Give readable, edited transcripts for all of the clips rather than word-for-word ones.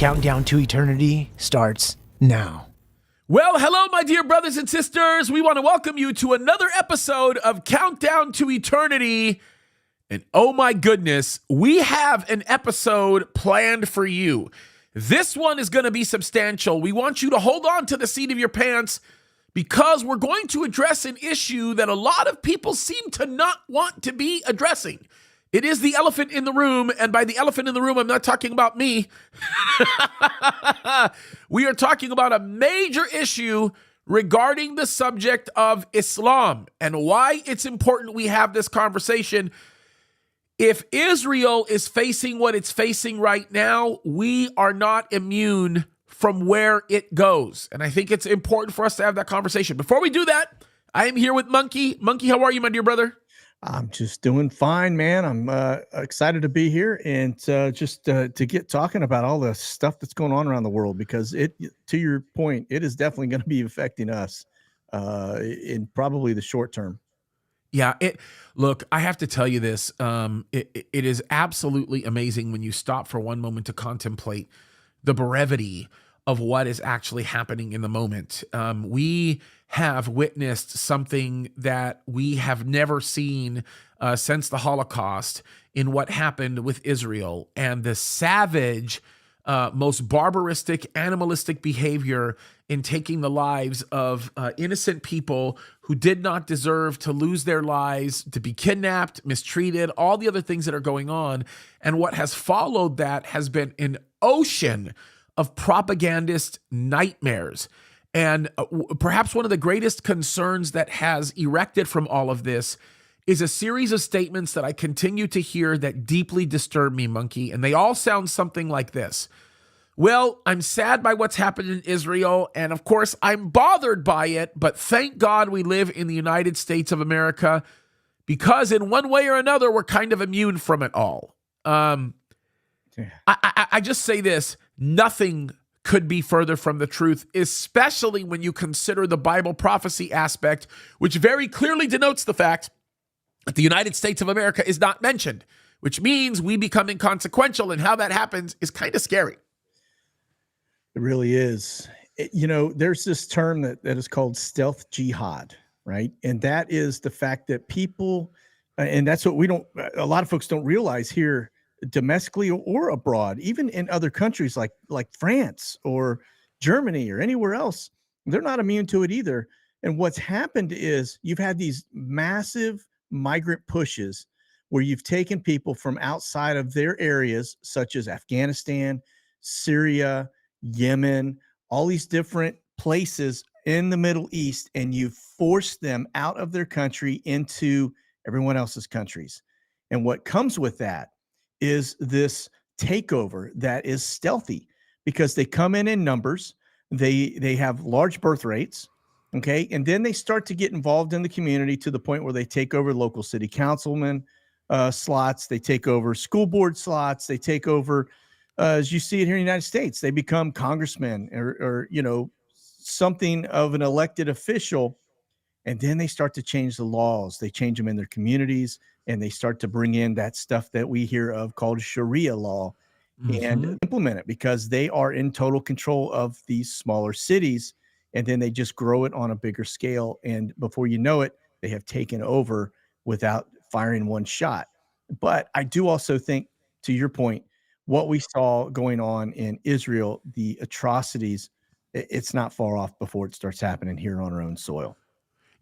Countdown to Eternity starts now. Well, hello, my dear brothers and sisters. We want to welcome you to another episode of Countdown to Eternity. And oh my goodness, we have an episode planned for you. This one is going to be substantial. We want you to hold on to the seat of your pants because we're going to address an issue that a lot of people seem to not want to be addressing. It is the elephant in the room, and by the elephant in the room, I'm not talking about me. We are talking about a major issue regarding the subject of Islam and why it's important we have this conversation. If Israel is facing what it's facing right now, we are not immune from where it goes. And I think it's important for us to have that conversation. Before we do that, I am here with Monkey. Monkey, how are you, my dear brother? I'm just doing fine, man. I'm excited to be here and just to get talking about all the stuff that's going on around the world, because to your point, it is definitely going to be affecting us in probably the short term. Yeah, look, I have to tell you this. It is absolutely amazing when you stop for one moment to contemplate the brevity of what is actually happening in the moment. We have witnessed something that we have never seen since the Holocaust in what happened with Israel and the savage, most barbaristic, animalistic behavior in taking the lives of innocent people who did not deserve to lose their lives, to be kidnapped, mistreated, all the other things that are going on. And what has followed that has been an ocean of propagandist nightmares. And perhaps one of the greatest concerns that has erected from all of this is a series of statements that I continue to hear that deeply disturb me, Monkey. And they all sound something like this. Well, I'm sad by what's happened in Israel. And of course, I'm bothered by it. But thank God we live in the United States of America, because in one way or another, we're kind of immune from it all. I just say this. Nothing could be further from the truth, especially when you consider the Bible prophecy aspect, which very clearly denotes the fact that the United States of America is not mentioned, which means we become inconsequential, and how that happens is kind of scary. It really is. There's this term that is called stealth jihad, right? And that is the fact that people, and that's what a lot of folks don't realize here, domestically or abroad, even in other countries like France or Germany or anywhere else, they're not immune to it either. And what's happened is you've had these massive migrant pushes where you've taken people from outside of their areas, such as Afghanistan, Syria, Yemen, all these different places in the Middle East, and you've forced them out of their country into everyone else's countries. And what comes with that is this takeover that is stealthy, because they come in numbers, they have large birth rates, okay, and then they start to get involved in the community to the point where they take over local city councilman slots, they take over school board slots, they take over, as you see it here in the United States, they become congressmen or something of an elected official. And then they start to change the laws. They change them in their communities, and they start to bring in that stuff that we hear of called Sharia law and implement it, because they are in total control of these smaller cities. And then they just grow it on a bigger scale. And before you know it, they have taken over without firing one shot. But I do also think, to your point, what we saw going on in Israel, the atrocities, it's not far off before it starts happening here on our own soil.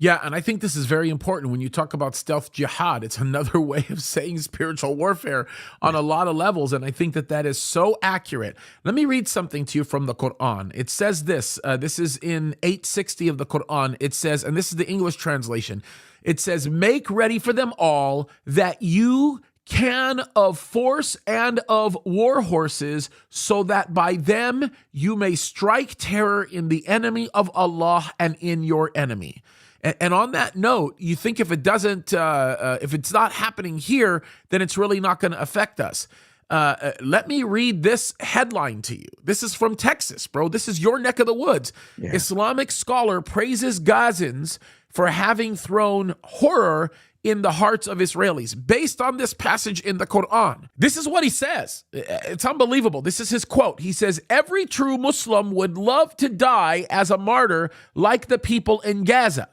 Yeah, and I think this is very important. When you talk about stealth jihad, it's another way of saying spiritual warfare on a lot of levels, and I think that is so accurate. Let me read something to you from the Quran. It says this. This is in 860 of the Quran. It says, and this is the English translation, it says, "Make ready for them all that you can of force and of war horses, so that by them you may strike terror in the enemy of Allah and in your enemy." And on that note, you think if if it's not happening here, then it's really not going to affect us. Let me read this headline to you. This is from Texas, bro. This is your neck of the woods. Yeah. Islamic scholar praises Gazans for having thrown horror in the hearts of Israelis based on this passage in the Quran. This is what he says. It's unbelievable. This is his quote. He says, "Every true Muslim would love to die as a martyr like the people in Gaza.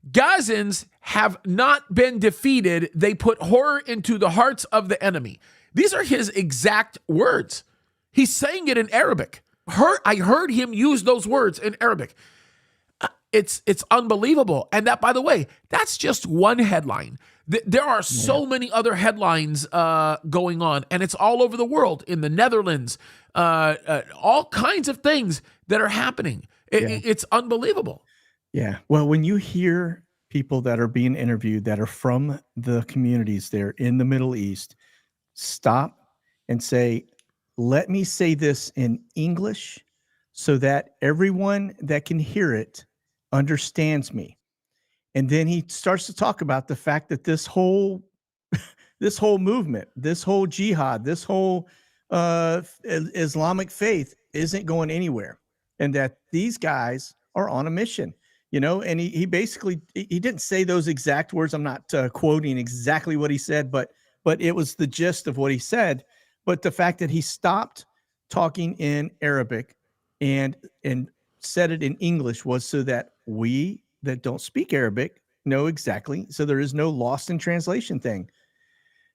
Gazans have not been defeated. They put horror into the hearts of the enemy." These are his exact words. He's saying it in Arabic. I heard him use those words in Arabic. It's unbelievable. And that, by the way, that's just one headline. There are so many other headlines going on, and it's all over the world, in the Netherlands, all kinds of things that are happening. It's unbelievable. Yeah. Well, when you hear people that are being interviewed that are from the communities there in the Middle East, stop and say, let me say this in English so that everyone that can hear it understands me. And then he starts to talk about the fact that this whole movement, this whole jihad, this whole Islamic faith isn't going anywhere, and that these guys are on a mission, and he basically, he didn't say those exact words. I'm not quoting exactly what he said, but it was the gist of what he said. But the fact that he stopped talking in Arabic and said it in English was so that we that don't speak Arabic know exactly. So there is no lost in translation thing.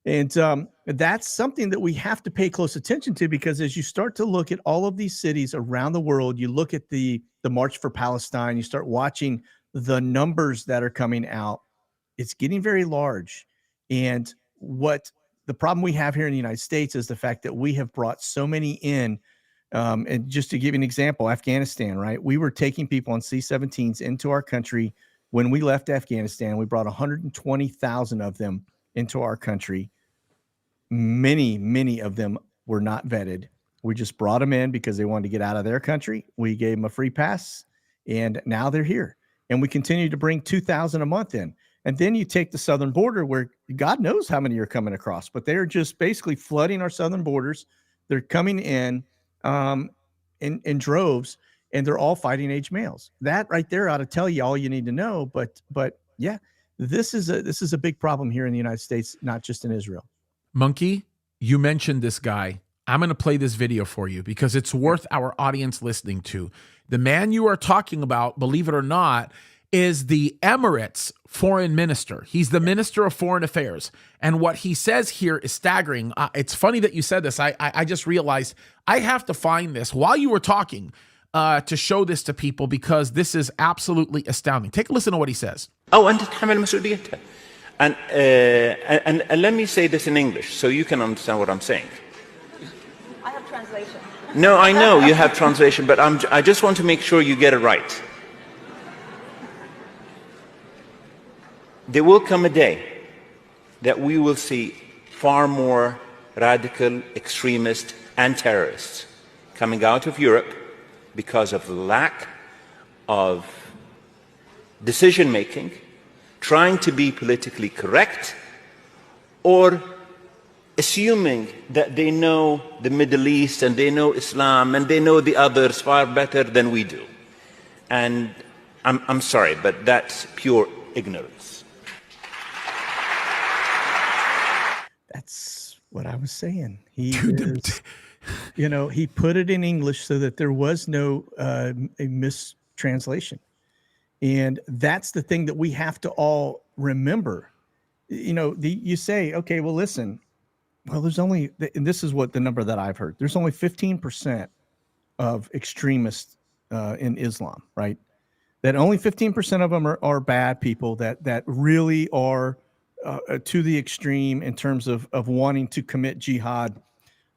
And that's something that we have to pay close attention to, because as you start to look at all of these cities around the world, you look at the March for Palestine, you start watching the numbers that are coming out, it's getting very large. And what the problem we have here in the United States is the fact that we have brought so many in. And just to give you an example, Afghanistan, right? We were taking people on C-17s into our country. When we left Afghanistan, we brought 120,000 of them into our country. Many of them were not vetted. We just brought them in because they wanted to get out of their country. We gave them a free pass, and now they're here. And we continue to bring 2,000 a month in. And then you take the southern border, where God knows how many are coming across, but they're just basically flooding our southern borders. They're coming in droves, and they're all fighting age males. That right there ought to tell you all you need to know. But yeah, this is a big problem here in the United States, not just in Israel. Monkey, you mentioned this guy. I'm going to play this video for you because it's worth our audience listening to. The man you are talking about, believe it or not, is the Emirates foreign minister. He's the minister of foreign affairs. And what he says here is staggering. It's funny that you said this. I just realized I have to find this while you were talking to show this to people, because this is absolutely astounding. Take a listen to what he says. أنت تتحمل مسؤوليتها. And let me say this in English so you can understand what I'm saying. I have translation. No, I know you have translation, but I just want to make sure you get it right. There will come a day that we will see far more radical extremists and terrorists coming out of Europe because of the lack of decision-making, trying to be politically correct, or assuming that they know the Middle East and they know Islam and they know the others far better than we do. And I'm sorry, but that's pure ignorance. That's what I was saying. He put it in English so that there was no a mistranslation. And that's the thing that we have to all remember. You say, okay, well, listen, there's only, and this is what the number that I've heard, there's only 15% of extremists in Islam, right? That only 15% of them are bad people that really are to the extreme in terms of wanting to commit jihad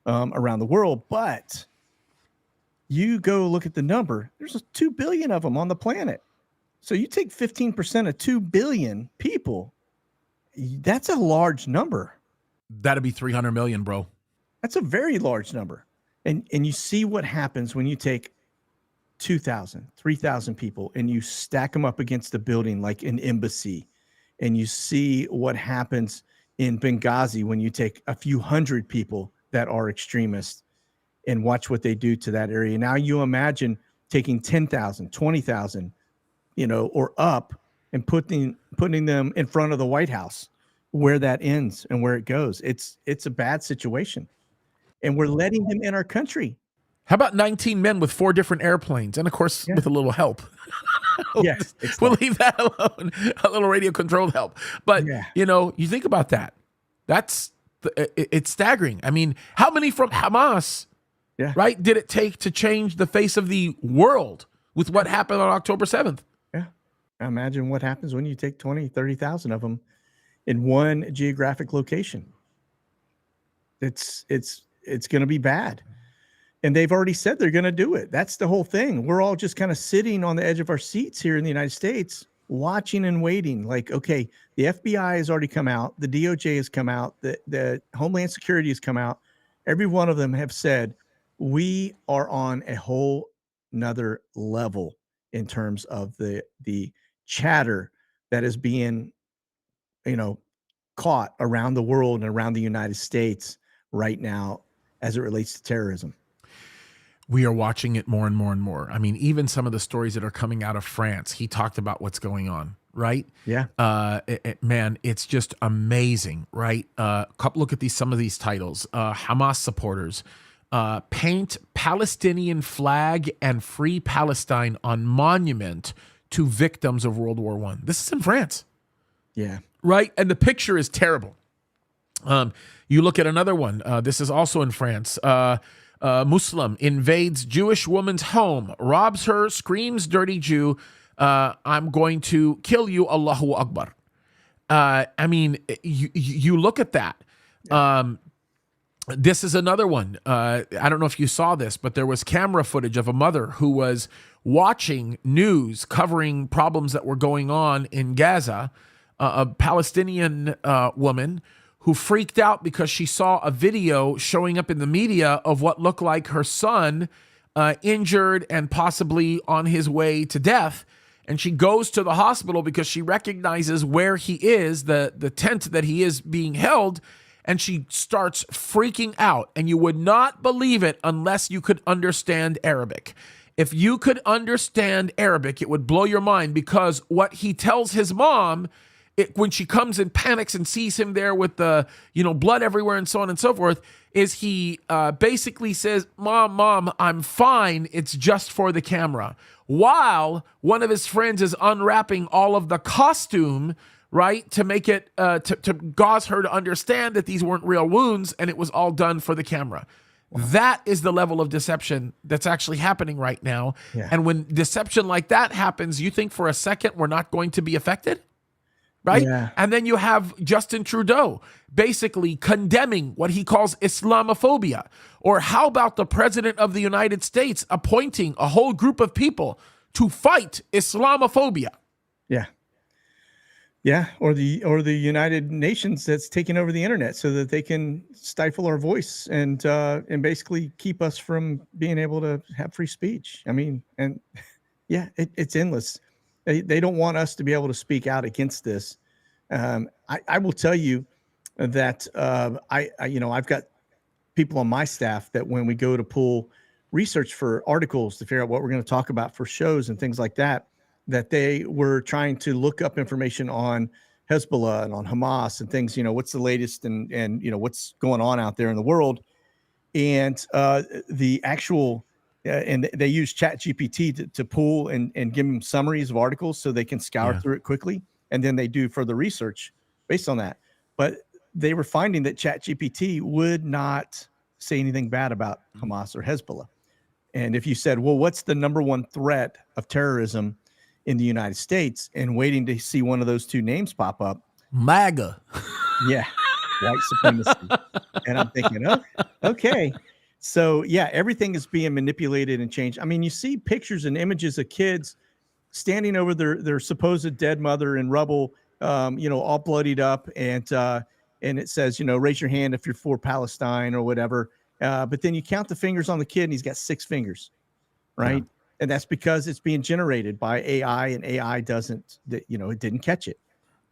around the world. But you go look at the number, there's 2 billion of them on the planet. So you take 15% of 2 billion people, that's a large number. That'd be 300 million, bro. That's a very large number. And you see what happens when you take 2,000, 3,000 people and you stack them up against a building like an embassy. And you see what happens in Benghazi when you take a few hundred people that are extremists and watch what they do to that area. Now you imagine taking 10,000, 20,000, or up, and putting them in front of the White House where that ends and where it goes. It's a bad situation, and we're letting them in our country. How about 19 men with 4 different airplanes, and of course Yeah. with a little help. Yeah, it's We'll like- leave that alone. A little radio controlled help, but Yeah. you think about that. It's staggering. I mean, how many from Hamas? Yeah. Right? Did it take to change the face of the world with what happened on October 7th? Yeah. Imagine what happens when you take 20, 30,000 of them in one geographic location. It's going to be bad. And they've already said they're going to do it. That's the whole thing. We're all just kind of sitting on the edge of our seats here in the United States, watching and waiting. Like, okay, the FBI has already come out. The DOJ has come out. The Homeland Security has come out. Every one of them have said, we are on a whole nother level in terms of the chatter that is being, caught around the world and around the United States right now as it relates to terrorism. We are watching it more and more and more. I mean, even some of the stories that are coming out of France, he talked about what's going on, right? Yeah. Man, it's just amazing, right? Look at some of these titles. Hamas supporters paint Palestinian flag and free Palestine on monument to victims of World War I. This is in France. Yeah. Right? And the picture is terrible. You look at another one. This is also in France. Muslim invades Jewish woman's home, robs her, screams, dirty Jew, I'm going to kill you, Allahu Akbar. I mean, you look at that. This is another one. I don't know if you saw this, but there was camera footage of a mother who was watching news covering problems that were going on in Gaza, a Palestinian woman who freaked out because she saw a video showing up in the media of what looked like her son injured and possibly on his way to death. And she goes to the hospital because she recognizes where he is, the tent that he is being held, and she starts freaking out. And you would not believe it unless you could understand Arabic. If you could understand Arabic, it would blow your mind, because what he tells his mom, when she comes and panics and sees him there with the blood everywhere and so on and so forth, is he basically says, Mom, I'm fine. It's just for the camera. While one of his friends is unwrapping all of the costume, right, to make it to cause her to understand that these weren't real wounds and it was all done for the camera. That is the level of deception that's actually happening right now. Yeah. And when deception like that happens, you think for a second we're not going to be affected? Right? Yeah. And then you have Justin Trudeau basically condemning what he calls Islamophobia. Or how about the president of the United States appointing a whole group of people to fight Islamophobia? Yeah. Yeah. Or the United Nations that's taking over the internet so that they can stifle our voice and basically keep us from being able to have free speech. I mean, and yeah, it's endless. They don't want us to be able to speak out against this. I will tell you that I've got people on my staff that when we go to pull research for articles to figure out what we're going to talk about for shows and things like that, that they were trying to look up information on Hezbollah and on Hamas and things, what's the latest and what's going on out there in the world. And the actual and they use ChatGPT to pull and give them summaries of articles so they can scour through it quickly. And then they do further research based on that. But they were finding that ChatGPT would not say anything bad about Hamas or Hezbollah. And if you said, well, what's the number one threat of terrorism in the United States, and waiting to see one of those two names pop up, MAGA. Yeah, white supremacy. And I'm thinking, oh, okay. So yeah, everything is being manipulated and changed. I mean, you see pictures and images of kids standing over their supposed dead mother in rubble, all bloodied up, and it says, raise your hand if you're for Palestine or whatever. But then you count the fingers on the kid, and he's got 6 fingers, right? Yeah. And that's because it's being generated by AI, and AI it didn't catch it.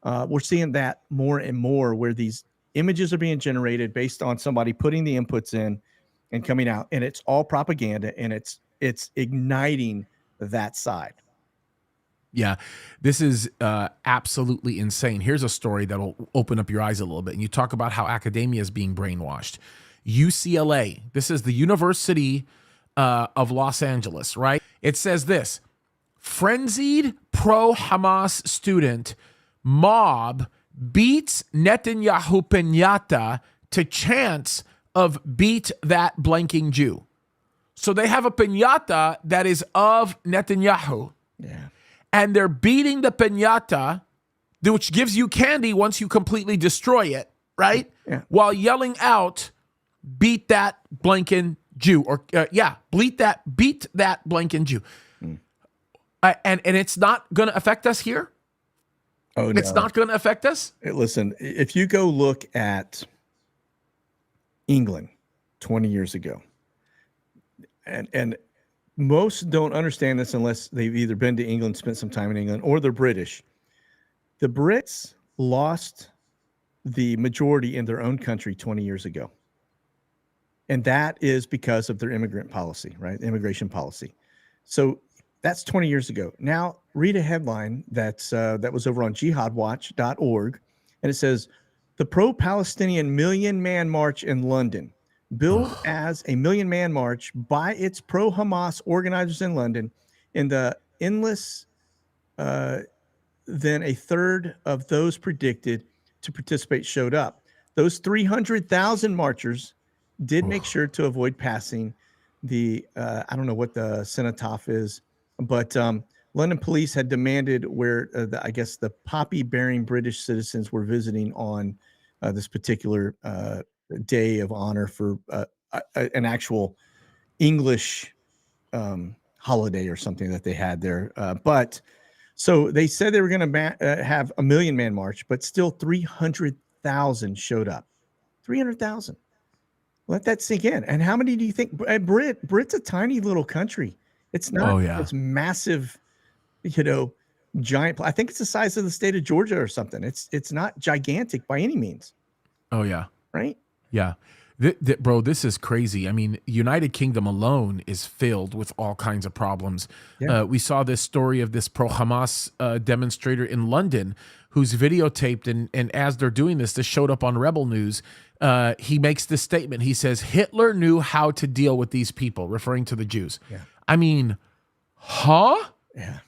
We're seeing that more and more, where these images are being generated based on somebody putting the inputs in and coming out, and it's all propaganda, and it's igniting that side. Yeah, this is absolutely insane. Here's a story that'll open up your eyes a little bit. And you talk about how academia is being brainwashed. UCLA, this is the University of Los Angeles, right? It says this: frenzied pro-Hamas student mob beats Netanyahu piñata to chants of beat that blanking Jew. So they have a piñata that is of Netanyahu. Yeah. And they're beating the piñata, which gives you candy once you completely destroy it, right? Yeah. While yelling out, beat that blanking Jew, or beat that blanking Jew. And it's not going to affect us here? Oh, no. It's not going to affect us? Hey, listen, if you go look at England 20 years ago, and most don't understand this unless they've either been to England, spent some time in England, or they're British. The Brits lost the majority in their own country 20 years ago. And that is because of their immigrant policy, right? Immigration policy. So that's 20 years ago. Now, read a headline that was over on jihadwatch.org, and it says, the pro-Palestinian Million Man March in London, billed as a Million Man March by its pro-Hamas organizers in London, in the endless, then a third of those predicted to participate showed up. Those 300,000 marchers did make sure to avoid passing the, I don't know what the cenotaph is, but London police had demanded where I guess the poppy-bearing British citizens were visiting on this particular day of honor for an actual English holiday or something that they had there. But so they said they were going to have a Million Man March, but still 300,000 showed up. 300,000. Let that sink in. And how many do you think? Brit's a tiny little country. It's not. It's massive. Giant. I think it's the size of the state of Georgia or something. It's not gigantic by any means. Oh yeah. Right. Yeah. Bro, this is crazy. I mean, United Kingdom alone is filled with all kinds of problems. Yeah. We saw this story of this pro-Hamas demonstrator in London who's videotaped, and as they're doing this showed up on Rebel News. He makes this statement. He says, Hitler knew how to deal with these people, referring to the Jews. Yeah. I mean, huh? Yeah.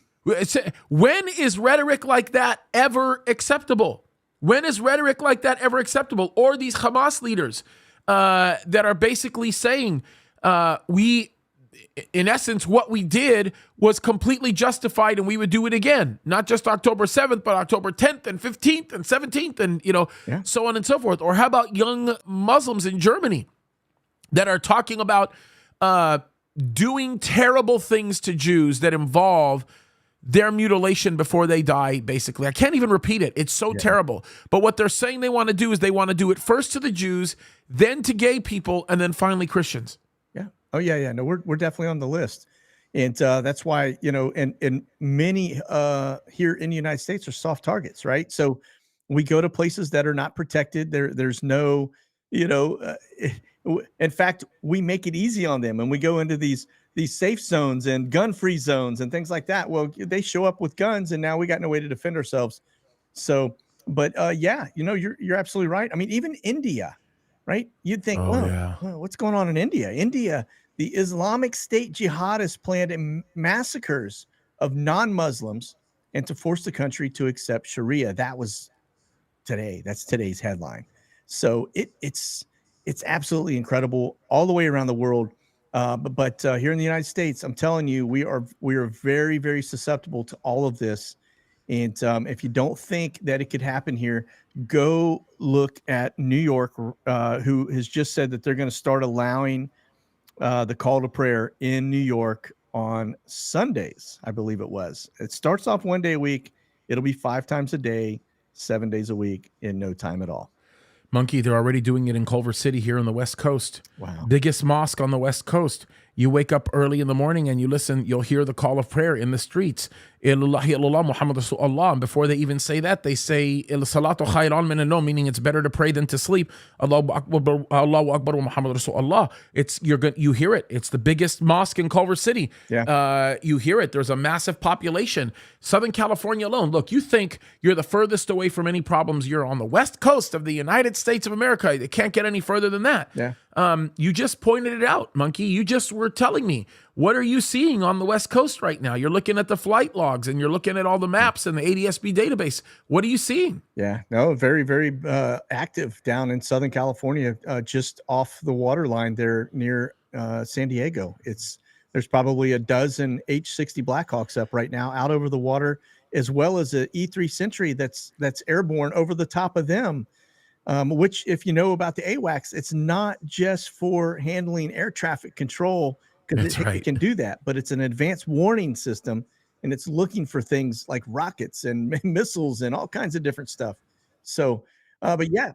When is rhetoric like that ever acceptable? When is rhetoric like that ever acceptable? Or these Hamas leaders that are basically saying in essence, what we did was completely justified and we would do it again. Not just October 7th, but October 10th and 15th and 17th and, so on and so forth. Or how about young Muslims in Germany that are talking about doing terrible things to Jews that involve their mutilation before they die, basically. I can't even repeat it. It's so terrible. But what they're saying they want to do is they want to do it first to the Jews, then to gay people, and then finally Christians. Yeah. Oh, yeah. No, we're definitely on the list. And that's why, and many here in the United States are soft targets, right? So we go to places that are not protected. There's no, in fact, we make it easy on them, and we go into these safe zones and gun-free zones and things like that. Well, they show up with guns, and now we got no way to defend ourselves. So, but you're absolutely right. I mean, even India, right? You'd think, what's going on in India? India, the Islamic State jihadists planned massacres of non-Muslims and to force the country to accept Sharia. That was today. That's today's headline. So it's absolutely incredible all the way around the world. But here in the United States, I'm telling you, we are very, very susceptible to all of this. And if you don't think that it could happen here, go look at New York, who has just said that they're going to start allowing the call to prayer in New York on Sundays, I believe it was. It starts off one day a week. It'll be 5 times a day, 7 days a week in no time at all. Monkey, they're already doing it in Culver City here on the West Coast. Wow. Biggest mosque on the West Coast. You wake up early in the morning and you listen, you'll hear the call of prayer in the streets. Ilallah illallah Muhammad Rasulullah. And before they even say that, they say salatu khayran min an-nawm, meaning it's better to pray than to sleep. Allahu Akbar wa Muhammad Rasulullah. You hear it. It's the biggest mosque in Culver City. Yeah. You hear it. There's a massive population. Southern California alone. Look, you think you're the furthest away from any problems. You're on the west coast of the United States of America. It can't get any further than that. Yeah. You just pointed it out, Monkey. You just were telling me, what are you seeing on the West Coast right now? You're looking at the flight logs and you're looking at all the maps and the ADSB database. What are you seeing? Yeah, no, very, very active down in Southern California, just off the waterline there near San Diego. There's probably a dozen H-60 Blackhawks up right now out over the water, as well as a E-3 Sentry that's airborne over the top of them. Which, if you know about the AWACS, it's not just for handling air traffic control, because it can do that, but it's an advanced warning system, and it's looking for things like rockets and missiles and all kinds of different stuff. So, but yeah,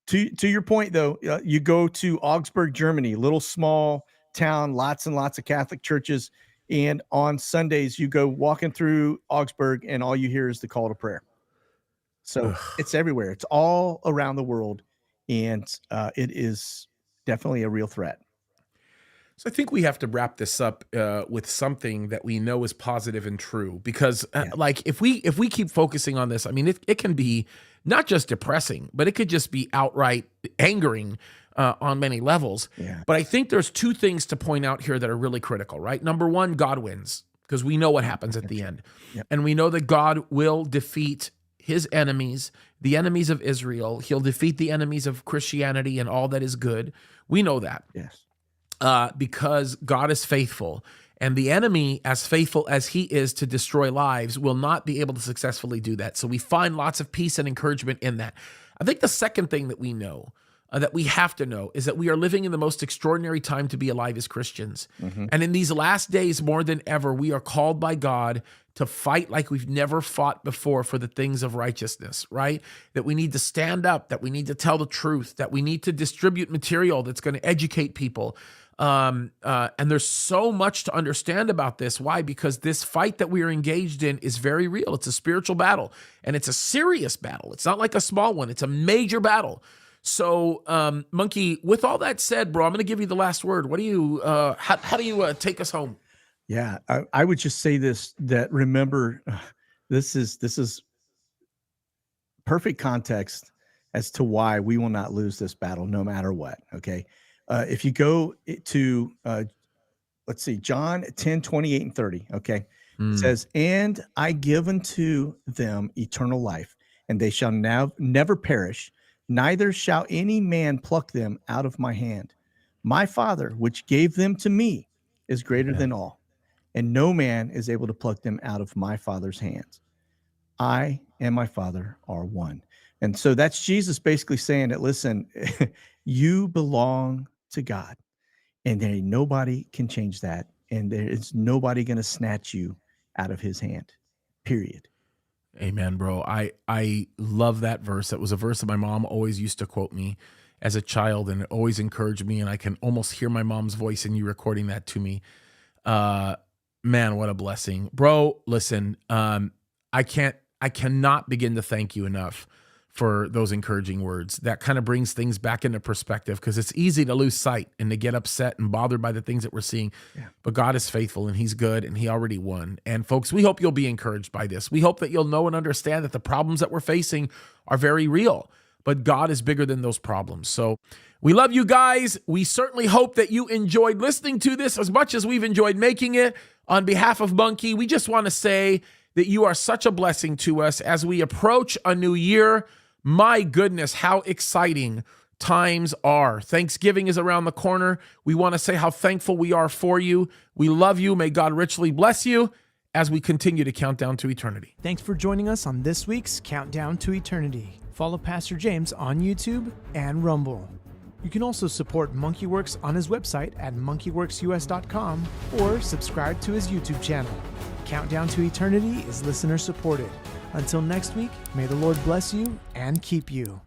to your point though, you go to Augsburg, Germany, little small town, lots and lots of Catholic churches, and on Sundays you go walking through Augsburg, and all you hear is the call to prayer. So it's everywhere. It's all around the world, and it is definitely a real threat. So I think we have to wrap this up with something that we know is positive and true, because like if we keep focusing on this, I mean, it can be not just depressing, but it could just be outright angering on many levels. Yeah. But I think there's two things to point out here that are really critical, right? Number one, God wins, because we know what happens at the end. Yep. And we know that God will defeat his enemies, the enemies of Israel. He'll defeat the enemies of Christianity and all that is good. We know that. Yes. Because God is faithful, and the enemy, as faithful as he is to destroy lives, will not be able to successfully do that. So we find lots of peace and encouragement in that. I think the second thing that we know, that we have to know, is that we are living in the most extraordinary time to be alive as Christians. Mm-hmm. And in these last days, more than ever, we are called by God to fight like we've never fought before for the things of righteousness, right? That we need to stand up, that we need to tell the truth, that we need to distribute material that's going to educate people. And there's so much to understand about this. Why? Because this fight that we are engaged in is very real. It's a spiritual battle, and it's a serious battle. It's not like a small one. It's a major battle. So, Monkey, with all that said, bro, I'm going to give you the last word. What do you, how do you take us home? Yeah, I would just say this, that remember, this is perfect context as to why we will not lose this battle no matter what. Okay. If you go to, let's see, John 10:28-30. Okay. It says, and I give unto them eternal life, and they shall never perish, neither shall any man pluck them out of my hand. My Father, which gave them to me, is greater than all, and no man is able to pluck them out of my Father's hands. I and my Father are one. And so that's Jesus basically saying that, listen, you belong to God, and there ain't nobody can change that. And there is nobody going to snatch you out of his hand, period. Amen, bro. I love that verse. That was a verse that my mom always used to quote me as a child, and it always encouraged me. And I can almost hear my mom's voice in you recording that to me. Man, what a blessing, bro. Listen, I cannot begin to thank you enough for those encouraging words. That kind of brings things back into perspective, because it's easy to lose sight and to get upset and bothered by the things that we're seeing. Yeah. But God is faithful, and he's good, and he already won. And folks, we hope you'll be encouraged by this. We hope that you'll know and understand that the problems that we're facing are very real, but God is bigger than those problems. So we love you guys. We certainly hope that you enjoyed listening to this as much as we've enjoyed making it. On behalf of Monkey, we just want to say that you are such a blessing to us as we approach a new year. My goodness, how exciting times are. Thanksgiving is around the corner. We want to say how thankful we are for you. We love you. May God richly bless you as we continue to count down to eternity. Thanks for joining us on this week's Countdown to Eternity. Follow Pastor James on YouTube and Rumble. You can also support MonkeyWorks on his website at monkeyworksus.com or subscribe to his YouTube channel. Countdown to Eternity is listener supported. Until next week, may the Lord bless you and keep you.